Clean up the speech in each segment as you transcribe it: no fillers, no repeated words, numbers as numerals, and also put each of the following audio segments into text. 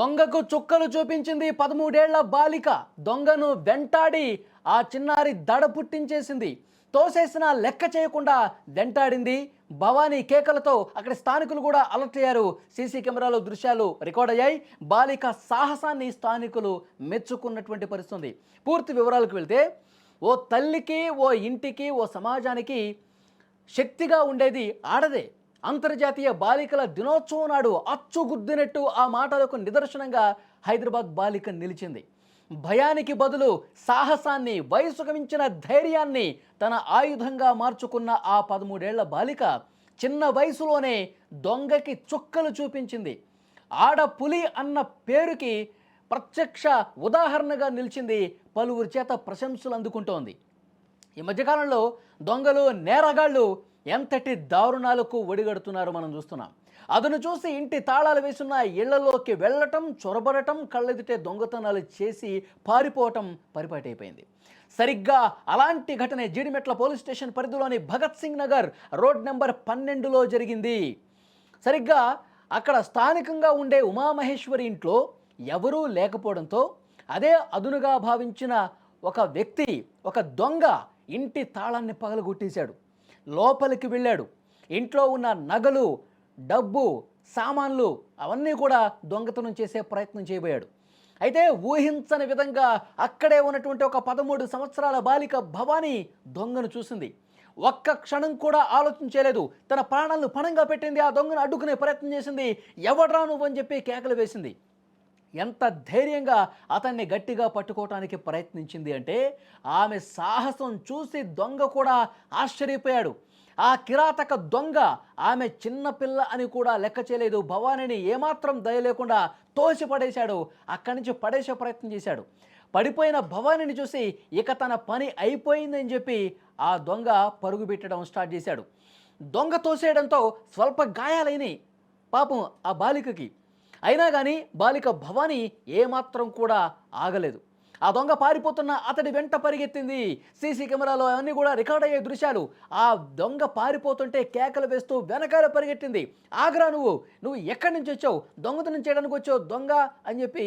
దొంగకు చుక్కలు చూపించింది 13 ఏళ్ల బాలిక. దొంగను వెంటాడి ఆ చిన్నారి దడ పుట్టించేసింది. తోసేసిన లెక్క చేయకుండా వెంటాడింది. భవానీ కేకలతో అక్కడ స్థానికులు కూడా అలర్ట్ అయ్యారు. సీసీ కెమెరాలో దృశ్యాలు రికార్డ్ అయ్యాయి. బాలిక సాహసాన్ని స్థానికులు మెచ్చుకున్నటువంటి పరిస్థితి. పూర్తి వివరాలకు వెళ్తే, ఓ తల్లికి, ఓ ఇంటికి, ఓ సమాజానికి శక్తిగా ఉండేది ఆడదే. అంతర్జాతీయ బాలికల దినోత్సవం నాడు అచ్చుగుద్దినట్టు ఆ మాటలకు నిదర్శనంగా హైదరాబాద్ బాలిక నిలిచింది. భయానికి బదులు సాహసాన్ని, వయసుకు మించిన ధైర్యాన్ని తన ఆయుధంగా మార్చుకున్న ఆ 13 ఏళ్ల బాలిక చిన్న వయసులోనే దొంగకి చుక్కలు చూపించింది. ఆడపులి అన్న పేరుకి ప్రత్యక్ష ఉదాహరణగా నిలిచింది. పలువురి చేత ప్రశంసలు అందుకుంటోంది. ఈ మధ్యకాలంలో దొంగలు, నేరగాళ్ళు ఎంతటి దారుణాలకు ఒడిగడుతున్నారో మనం చూస్తున్నాం. అతను చూసి ఇంటి తాళాలు వేసున్న ఇళ్లలోకి వెళ్ళటం, చొరబడటం, కళ్ళెదుటే దొంగతనాలు చేసి పారిపోవటం పరిపాటైపోయింది. సరిగ్గా అలాంటి ఘటనే జీడిమెట్ల పోలీస్ స్టేషన్ పరిధిలోని భగత్ సింగ్ నగర్ రోడ్ నెంబర్ 12లో జరిగింది. సరిగ్గా అక్కడ స్థానికంగా ఉండే ఉమామహేశ్వరి ఇంట్లో ఎవరూ లేకపోవడంతో అదే అదునుగా భావించిన ఒక వ్యక్తి, ఒక దొంగ ఇంటి తాళాన్ని పగలగొట్టేశాడు. లోపలికి వెళ్ళాడు. ఇంట్లో ఉన్న నగలు, డబ్బు, సామాన్లు అవన్నీ కూడా దొంగతనం చేసే ప్రయత్నం చేయబోయాడు. అయితే ఊహించని విధంగా అక్కడే ఉన్నటువంటి ఒక 13 సంవత్సరాల బాలిక భవానీ దొంగను చూసింది. ఒక్క క్షణం కూడా ఆలోచించలేదు. తన ప్రాణాలను పణంగా పెట్టింది. ఆ దొంగను అడ్డుకునే ప్రయత్నం చేసింది. ఎవడ్రా నువ్వు అని చెప్పి కేకలు వేసింది. ఎంత ధైర్యంగా అతన్ని గట్టిగా పట్టుకోవటానికి ప్రయత్నించింది అంటే, ఆమె సాహసం చూసి దొంగ కూడా ఆశ్చర్యపోయాడు. ఆ కిరాతక దొంగ ఆమె చిన్నపిల్ల అని కూడా లెక్క చేయలేదు. భవానీని ఏమాత్రం దయ లేకుండా తోసి పడేశాడు. అక్కడి నుంచి పడేసే ప్రయత్నం చేశాడు. పడిపోయిన భవానీని చూసి ఇక తన పని అయిపోయిందని చెప్పి ఆ దొంగ పరుగు పెట్టడం స్టార్ట్ చేశాడు. దొంగ తోసేయడంతో స్వల్ప గాయాలైనవి పాపం ఆ బాలికకి. అయినా కానీ బాలిక భవానీ ఏమాత్రం కూడా ఆగలేదు. ఆ దొంగ పారిపోతున్న అతడి వెంట పరిగెత్తింది. సీసీ కెమెరాలో అవన్నీ కూడా రికార్డ్ అయ్యే దృశ్యాలు. ఆ దొంగ పారిపోతుంటే కేకలు వేస్తూ వెనకాల పరిగెట్టింది. ఆగరా, నువ్వు ఎక్కడి నుంచి వచ్చావు, దొంగతనం చేయడానికి వచ్చావు దొంగ అని చెప్పి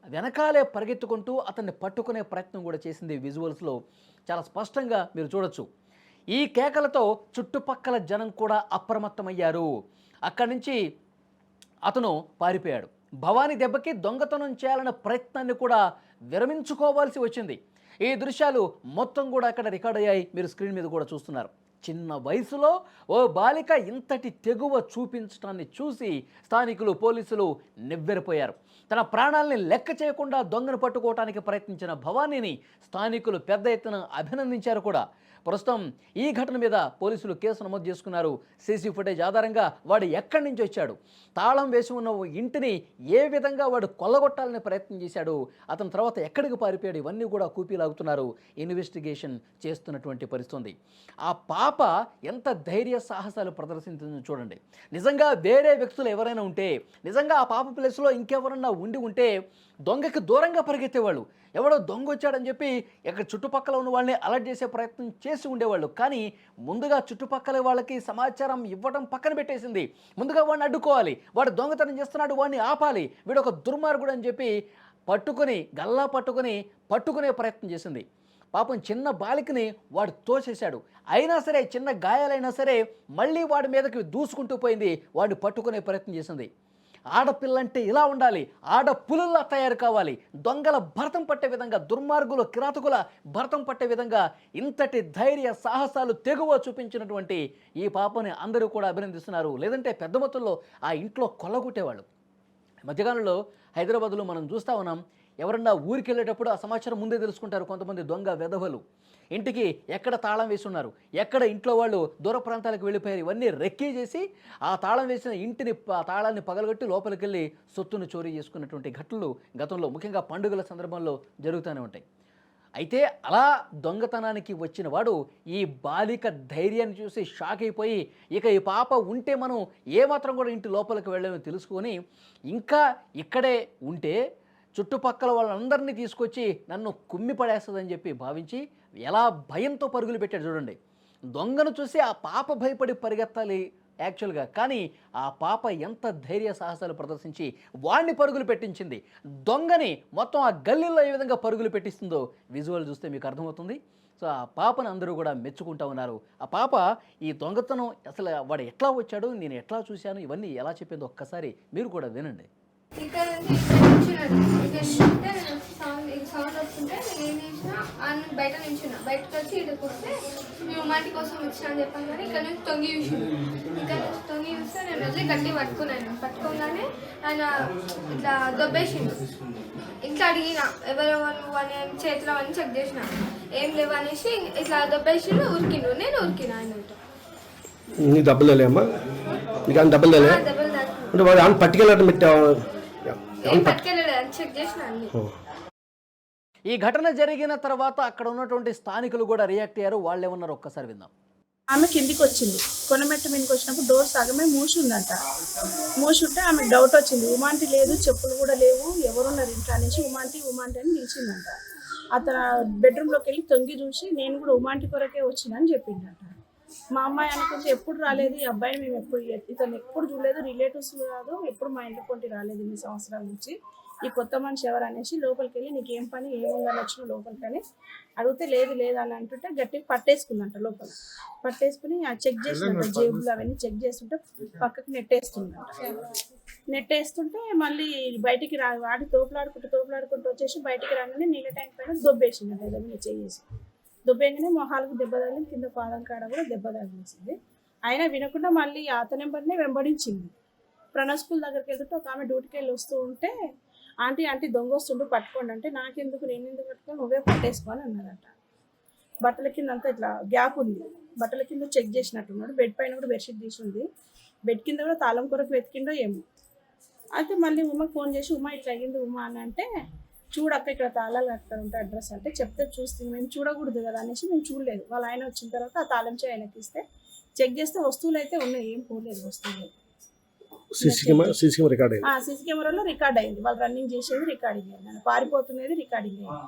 వెనకాలే పరిగెత్తుకుంటూ అతన్ని పట్టుకునే ప్రయత్నం కూడా చేసింది. విజువల్స్లో చాలా స్పష్టంగా మీరు చూడొచ్చు. ఈ కేకలతో చుట్టుపక్కల జనం కూడా అప్రమత్తమయ్యారు. అక్కడి నుంచి అతను పారిపోయాడు. భవానీ దెబ్బకి దొంగతనం చేయాలన్న ప్రయత్నాన్ని కూడా విరమించుకోవాల్సి వచ్చింది. ఈ దృశ్యాలు మొత్తం కూడా అక్కడ రికార్డ్ అయ్యాయి. మీరు స్క్రీన్ మీద కూడా చూస్తున్నారు. చిన్న వయసులో ఓ బాలిక ఇంతటి తెగువ చూపించడాన్ని చూసి స్థానికులు, పోలీసులు నివ్వెరపోయారు. తన ప్రాణాలని లెక్క చేయకుండా దొంగను పట్టుకోవడానికి ప్రయత్నించిన భవానీని స్థానికులు పెద్ద ఎత్తున అభినందించారు కూడా. ప్రస్తుతం ఈ ఘటన మీద పోలీసులు కేసు నమోదు చేసుకున్నారు. సీసీ ఫుటేజ్ ఆధారంగా వాడు ఎక్కడి నుంచి వచ్చాడు, తాళం వేసి ఉన్న ఇంటిని ఏ విధంగా వాడు కొల్లగొట్టాలని ప్రయత్నం చేశాడు, అతని తర్వాత ఎక్కడికి పారిపోయాడు, ఇవన్నీ కూడా కూపీలాగుతున్నారు. ఇన్వెస్టిగేషన్ చేస్తున్నటువంటి పరిస్థితి. ఆ పాప ఎంత ధైర్య సాహసాలు ప్రదర్శించిందో చూడండి. నిజంగా వేరే వ్యక్తులు ఎవరైనా ఉంటే, నిజంగా ఆ పాప ప్లేస్లో ఇంకెవరన్నా ఉంటే దొంగకి దూరంగా పరిగెత్తేవాళ్ళు. ఎవడో దొంగ వచ్చాడని చెప్పి ఇక్కడ చుట్టుపక్కల ఉన్న వాళ్ళని అలర్ట్ చేసే ప్రయత్నం చేసి ఉండేవాళ్ళు. కానీ ముందుగా చుట్టుపక్కల వాళ్ళకి సమాచారం ఇవ్వడం పక్కన పెట్టేసింది. ముందుగా వాడిని అడ్డుకోవాలి, వాడు దొంగతనం చేస్తున్నాడు, వాడిని ఆపాలి, వీడు ఒక దుర్మార్గుడు అని చెప్పి గల్లా పట్టుకునే ప్రయత్నం చేసింది. పాపం చిన్న బాలికని వాడు తోసేశాడు. అయినా సరే, చిన్న గాయాలైనా సరే మళ్ళీ వాడి మీదకి దూసుకుంటూ పోయింది. వాడిని పట్టుకునే ప్రయత్నం చేసింది. ఆడపిల్లంటే ఇలా ఉండాలి, ఆడపులుల్లా తయారు కావాలి, దొంగల భరతం పట్టే విధంగా, దుర్మార్గులు, కిరాతకుల భరతం పట్టే విధంగా ఇంతటి ధైర్య సాహసాలు, తెగువ చూపించినటువంటి ఈ పాపని అందరూ కూడా అభినందిస్తున్నారు. లేదంటే పెద్ద మొత్తంలో ఆ ఇంట్లో కొల్లగొట్టేవాళ్ళు. మధ్యకాలంలో హైదరాబాద్లో మనం చూస్తూ ఉన్నాం. ఎవరన్నా ఊరికి వెళ్ళేటప్పుడు ఆ సమాచారం ముందే తెలుసుకుంటారు కొంతమంది దొంగ వెధవలు. ఇంటికి ఎక్కడ తాళం వేసి ఉన్నారు, ఎక్కడ ఇంట్లో వాళ్ళు దూర ప్రాంతాలకు వెళ్ళిపోయారు, ఇవన్నీ రెక్కీ చేసి ఆ తాళం వేసిన ఇంటిని, తాళాన్ని పగలగొట్టి లోపలికి వెళ్ళి సొత్తును చోరీ చేసుకున్నటువంటి ఘటనలు గతంలో ముఖ్యంగా పండుగల సందర్భంలో జరుగుతూనే ఉంటాయి. అయితే అలా దొంగతనానికి వచ్చిన వాడు ఈ బాలిక ధైర్యాన్ని చూసి షాక్ అయిపోయి, ఇక ఈ పాప ఉంటే మనం ఏమాత్రం కూడా ఇంటి లోపలికి వెళ్ళామని తెలుసుకొని, ఇంకా ఇక్కడే ఉంటే చుట్టుపక్కల వాళ్ళందరినీ తీసుకొచ్చి నన్ను కుమ్మి పడేస్తుందని చెప్పి భావించి ఎలా భయంతో పరుగులు పెట్టాడు చూడండి. దొంగను చూసి ఆ పాప భయపడి పరిగెత్తాలి, యాక్చువల్గా. కానీ ఆ పాప ఎంత ధైర్య సాహసాలు ప్రదర్శించి వాణ్ణి పరుగులు పెట్టించింది, దొంగని మొత్తం ఆ గల్లీలో ఏ విధంగా పరుగులు పెట్టిస్తుందో విజువల్ చూస్తే మీకు అర్థమవుతుంది. సో ఆ పాపను అందరూ కూడా మెచ్చుకుంటా ఉన్నారు. ఆ పాప ఈ దొంగతనం అసలు వాడు ఎట్లా వచ్చాడు, నేను ఎట్లా చూశాను, ఇవన్నీ ఎలా చెప్పిందో ఒక్కసారి మీరు కూడా వినండి. ఇక్కడ నుంచి ఇక్కడ నించున్నాను. ఇక్కడ నించుంటే నేను సౌండ్ వస్తుంటే నేను ఏం చేసిన ఆయన బయట నించున్నా. బయటకు వచ్చి ఇక్కడికి వస్తే మీ ఉమ్మాటి కోసం వచ్చినా అని చెప్పాను. కానీ ఇక్కడ నుంచి తొంగి చూసింది. ఇక్కడ నుంచి తొంగి చూస్తే నేను వదిలి గట్టి పట్టుకున్నాను. పట్టుకోగానే ఆయన ఇట్లా దొబ్బేసిండు. ఇట్లా అడిగిన ఎవరెవరు నువ్వు అని చేతిలో అని చెక్ చేసిన, ఏం లేవు అనేసి ఇట్లా దొబ్బేసిండు. ఉరికిండు. నేను ఉరికిన ఆయనతో. నీ డబ్బులు లేమ్మా, నీకు ఆయన డబ్బులు లేలే దెబ్బలు తాకి అంటే వాడు ఆయన పట్టుకెళ్ళటం పెట్టావు. ఏం పట్టుకెళ్ళాడు అని చెక్ చేసిన అన్ని. ఈ ఘటన జరిగిన తర్వాత అక్కడ ఉన్నటువంటి స్థానికులు కూడా రియాక్ట్ అయ్యారు. వాళ్ళు ఏమన్నారు ఒక్కసారి విందాం. ఆమె కిందికి వచ్చింది. కొండమెట్ట మీదకి వచ్చినప్పుడు డోర్ సగమే మూసి ఉందంట. మూసి ఉంటే ఆమెకు డౌట్ వచ్చింది, ఉమాంటి లేదు, చెప్పులు కూడా లేవు, ఎవరున్నారు ఇంట్లో అనేసి ఉమాంటి అని నిలిచిందంట. అతను బెడ్రూమ్లోకి వెళ్ళి తొంగి చూసి నేను కూడా ఉమాంటి కొరకే వచ్చిందని చెప్పిందంట. మా అమ్మాయి అనుకుంటే ఎప్పుడు రాలేదు ఈ అబ్బాయిని, మేము ఎప్పుడు ఇతను ఎప్పుడు చూడలేదు, రిలేటివ్స్ కాదు, ఎప్పుడు మా ఇంటి కొంటి రాలేదు ఇన్ని సంవత్సరాల నుంచి, ఈ కొత్త మనిషి ఎవరు అనేసి లోపలికి వెళ్ళి నీకేం పని ఏముందని వచ్చిన లోపలికి అని అడిగితే లేదు లేదు అని అంటుంటే గట్టిగా పట్టేసుకుందంట. లోపల పట్టేసుకుని చెక్ చేసినట్టు జేబులు అవన్నీ చెక్ చేస్తుంటే పక్కకి నెట్టేస్తుంటే మళ్ళీ బయటికి వాడి తోపులాడుకుంటూ వచ్చేసి బయటికి రాగానే నీళ్ళ ట్యాంక్ పైన దొబ్బేసిందంట. ఏదో మీద చేసి దుబ్బేగానే మొహాలకు దెబ్బ తగిలి కింద పాదం కాడ కూడా దెబ్బ తగిలించింది. అయినా వినకుండా మళ్ళీ అతని వెంబడినే వెంబడించింది. ప్రణవ్ స్కూల్ దగ్గరికి వెళ్తుంటే ఒక ఆమె డ్యూటీకి వెళ్ళి వస్తూ ఉంటే ఆంటీ దొంగ వస్తుండు పట్టుకోండి అంటే నాకెందుకు నేను ఎందుకు పట్టుకొని నువ్వే పట్టేసుకోని అన్నారట. బట్టల కింద అంతా ఇట్లా గ్యాప్ ఉంది, బట్టల కింద చెక్ చేసినట్టున్నాడు. బెడ్ పైన కూడా బెడ్షీట్ తీసుంది, బెడ్ కింద కూడా తాళం కొరకు వెతికిండో ఏమో. అయితే మళ్ళీ ఉమ్మకి ఫోన్ చేసి ఉమ్మ ఇట్లా అయ్యింది ఉమ్మ అని అంటే చూడక్క ఇక్కడ తాళాలు అక్కడ ఉంటాయి అడ్రస్ అంటే చెప్తే చూస్తుంది. మేము చూడకూడదు కదా అనేసి మేము చూడలేదు. వాళ్ళ ఆయన వచ్చిన తర్వాత ఆ తాళం చేయి ఆయనకి ఇస్తే చెక్ చేస్తే వస్తువులు అయితే ఉన్నాయి, ఏం పోలేదు వస్తువులు. సీసీ కెమెరాలో రికార్డ్ అయింది, వాళ్ళు రన్నింగ్ చేసేది రికార్డింగ్ అయింది, పారిపోతున్నది రికార్డింగ్ అయింది.